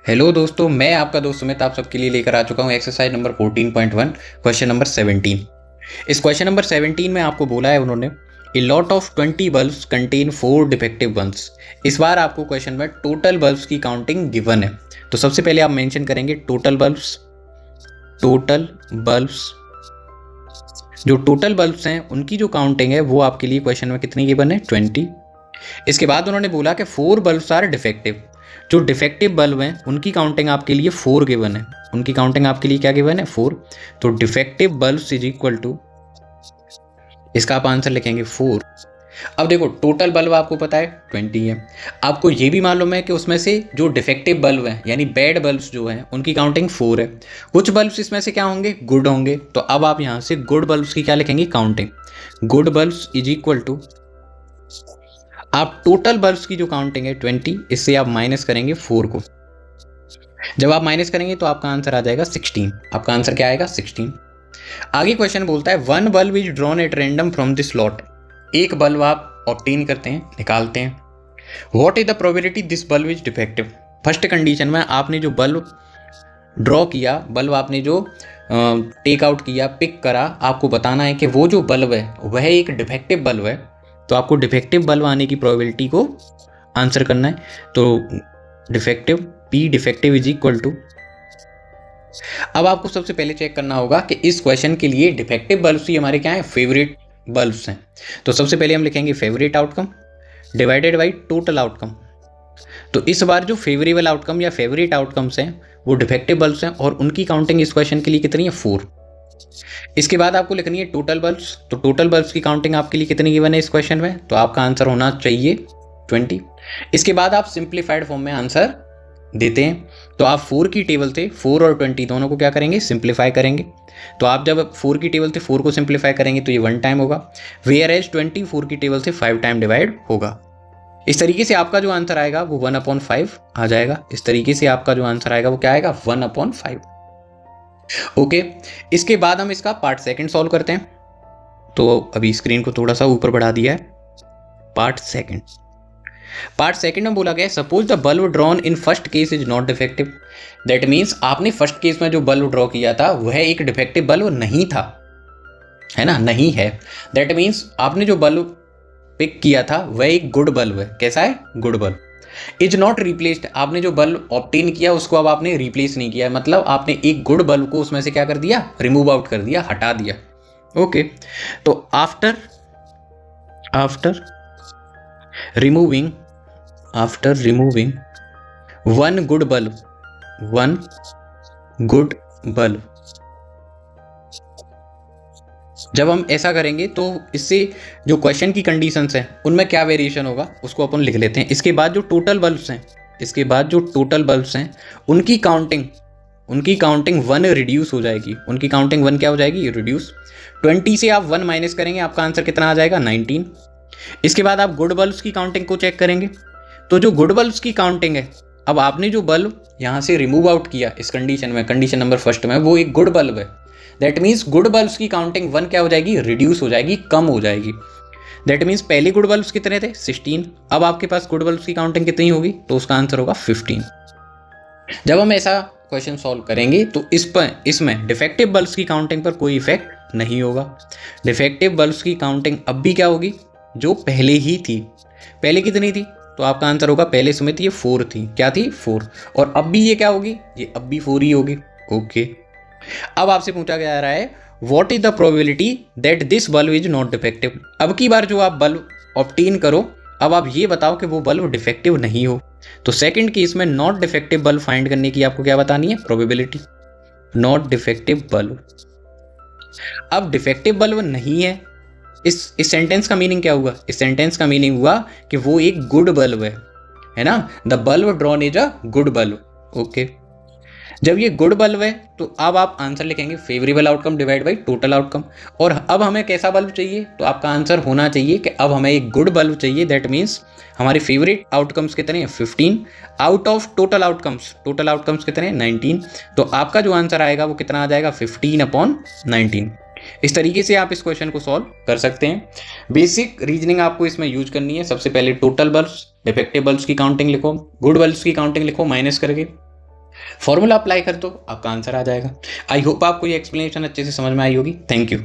Hello दोस्तों, मैं आपका दोस्त सुमित आप सबके लिए लेकर आ चुका हूँ एक्सरसाइज नंबर 14.1 क्वेश्चन नंबर 17। इस क्वेश्चन नंबर 17 में आपको बोला है उन्होंने a lot of 20 bulbs contain 4 defective bulbs. इस बार आपको क्वेश्चन में टोटल बल्ब्स की काउंटिंग गिवन है। तो सबसे पहले आप मेंशन करेंगे टोटल बल्ब्स। जो टोटल बल्ब्स हैं उनकी जो काउंटिंग है वो आपके लिए क्वेश्चन में कितनी गिवन है, 20। इसके बाद उन्होंने बोला कि 4 बल्ब्स आर डिफेक्टिव। जो डिफेक्टिव बल्ब हैं उनकी काउंटिंग आपके लिए 4 गिवन है। उनकी काउंटिंग आपके लिए क्या गिवन है, 4। तो defective bulbs is equal to, इसका आप आंसर लिखेंगे 4। अब देखो टोटल बल्ब आपको पता है 20 है। आपको ये भी मालूम है कि उसमें से जो डिफेक्टिव बल्ब हैं यानी बैड बल्ब्स जो हैं उनकी काउंटिंग 4 है। कुछ बल्ब्स इसमें से क्या होंगे, गुड होंगे। तो अब आप यहाँ से गुड बल्ब्स की क्या लिखेंगे, counting. Good bulbs is equal to, आप टोटल बल्ब्स की जो काउंटिंग है 20, इससे आप माइनस करेंगे 4 को। जब आप माइनस करेंगे तो आपका आंसर आ जाएगा 16। आपका आंसर क्या आएगा, 16। आगे क्वेश्चन बोलता है one bulb is drawn at random from this lot. एक बल्ब आप ऑब्टेन करते हैं, निकालते हैं। What is the probability this bulb is defective. First condition में आपने जो बल्ब ड्रॉ किया, बल्ब आपने जो टेक आउट किया, पिक करा, आपको बताना है कि वो जो बल्ब है वह एक डिफेक्टिव बल्ब है। तो आपको डिफेक्टिव बल्ब आने की प्रोबेबिलिटी को आंसर करना है। तो defective, P defective is equal to, अब आपको सबसे पहले चेक करना होगा कि इस क्वेश्चन के लिए डिफेक्टिव बल्ब्स ही हमारे क्या है, फेवरेट बल्ब्स हैं। तो सबसे पहले हम लिखेंगे favourite outcome divided by total outcome. तो इस बार जो फेवरेबल आउटकम या फेवरेट आउटकम्स हैं वो डिफेक्टिव बल्ब्स हैं और उनकी काउंटिंग इस क्वेश्चन के लिए कितनी है, 4। इसके बाद आपको लिखनी है टोटल बल्ब्स। तो टोटल बल्ब्स की काउंटिंग आपके लिए कितनी गिवन है इस क्वेश्चन में, तो आपका आंसर होना चाहिए 20। इसके बाद आप सिंप्लीफाइड फॉर्म में आंसर देते हैं। तो आप 4 की टेबल थे, 4 और 20 दोनों को क्या करेंगे, सिंप्लीफाई करेंगे। तो आप जब 4 की टेबल थे 4 को सिंप्लीफाई करेंगे तो ये 1 टाइम होगा, वेयर एज 24 की टेबल से 5 टाइम डिवाइड होगा। इस तरीके से आपका जो आंसर आएगा वो 1/5 आ जाएगा। इस तरीके से आपका जो आंसर आएगा वो क्या आएगा, 1/5। ओके, इसके बाद हम इसका पार्ट सेकंड सॉल्व करते हैं। तो अभी स्क्रीन को थोड़ा सा ऊपर बढ़ा दिया है। पार्ट सेकंड में बोला गया suppose the bulb drawn in first case is not defective. That means आपने फर्स्ट केस में जो बल्ब ड्रॉ किया था वह एक डिफेक्टिव बल्ब नहीं था, है ना, नहीं है। दैट मीन्स आपने जो बल्ब पिक किया था वह एक गुड बल्ब है। कैसा है, good bulb. Is not replaced, आपने जो बल्ब ऑब्टेन किया उसको अब आपने रिप्लेस नहीं किया, मतलब आपने एक गुड बल्ब को उसमें से क्या कर दिया, रिमूव आउट कर दिया, हटा दिया। ओके, तो after removing one good bulb, जब हम ऐसा करेंगे तो इससे जो क्वेश्चन की कंडीशंस हैं उनमें क्या वेरिएशन होगा उसको अपन लिख लेते हैं। इसके बाद जो टोटल बल्ब्स हैं उनकी काउंटिंग 1 रिड्यूस हो जाएगी। उनकी काउंटिंग 1 क्या हो जाएगी, रिड्यूस। 20 से आप 1 माइनस करेंगे, आपका आंसर कितना आ जाएगा, 19। इसके बाद आप गुड बल्ब्स की काउंटिंग को चेक करेंगे। तो जो गुड बल्ब्स की काउंटिंग है, अब आपने जो बल्ब यहाँ से रिमूव आउट किया इस कंडीशन में, कंडीशन नंबर फर्स्ट में, वो एक गुड बल्ब है। दैट मीन्स गुड बल्ब्स की काउंटिंग 1 क्या हो जाएगी, रिड्यूस हो जाएगी, कम हो जाएगी। दैट मीन्स पहले गुड बल्ब्स कितने थे, 16। अब आपके पास गुड बल्ब्स की काउंटिंग कितनी होगी, तो उसका आंसर होगा 15। जब हम ऐसा क्वेश्चन सॉल्व करेंगे तो इसमें डिफेक्टिव बल्ब्स की काउंटिंग पर कोई इफेक्ट नहीं होगा। डिफेक्टिव बल्ब्स की काउंटिंग अब भी क्या होगी, जो पहले ही थी। पहले कितनी थी, तो आपका आंसर होगा, पहले समेत ये 4 थी। क्या थी, 4। और अब भी ये क्या होगी, ये अब भी 4 ही होगी। ओके, अब आपसे पूछा जा रहा है what is the probability that this bulb is not defective. अब की बार जो आप बल्ब ऑब्टेन करो, अब आप ये बताओ कि वो बल्ब डिफेक्टिव नहीं हो। तो सेकंड केस में नॉट डिफेक्टिव बल्ब फाइंड करने की आपको क्या बतानी है, प्रोबेबिलिटी। नॉट डिफेक्टिव बल्ब, अब डिफेक्टिव बल्ब नहीं है, इस सेंटेंस का मीनिंग क्या हुआ, इस सेंटेंस का मीनिंग हुआ कि वो एक गुड बल्ब है ना, the bulb drawn is a good bulb. Okay, जब ये गुड बल्ब है तो अब आप आंसर लिखेंगे favourable outcome divide by total outcome. और अब हमें कैसा बल्ब चाहिए, तो आपका आंसर होना चाहिए कि अब हमें एक गुड बल्ब चाहिए। दैट मीन्स हमारे फेवरेट आउटकम्स कितने हैं, 15 आउट ऑफ टोटल आउटकम्स कितने हैं, 19। तो आपका जो आंसर आएगा वो कितना आ जाएगा, 15/19। इस तरीके से आप इस क्वेश्चन को सॉल्व कर सकते हैं। बेसिक रीजनिंग आपको इसमें यूज करनी है। सबसे पहले टोटल बल्ब्स, डिफेक्टिव बल्ब्स की काउंटिंग लिखो, गुड बल्ब्स की काउंटिंग लिखो माइनस करके, फॉर्मूला अप्लाई कर दो, आपका आंसर आ जाएगा। आई होप आपको ये एक्सप्लेनेशन अच्छे से समझ में आई होगी। Thank you.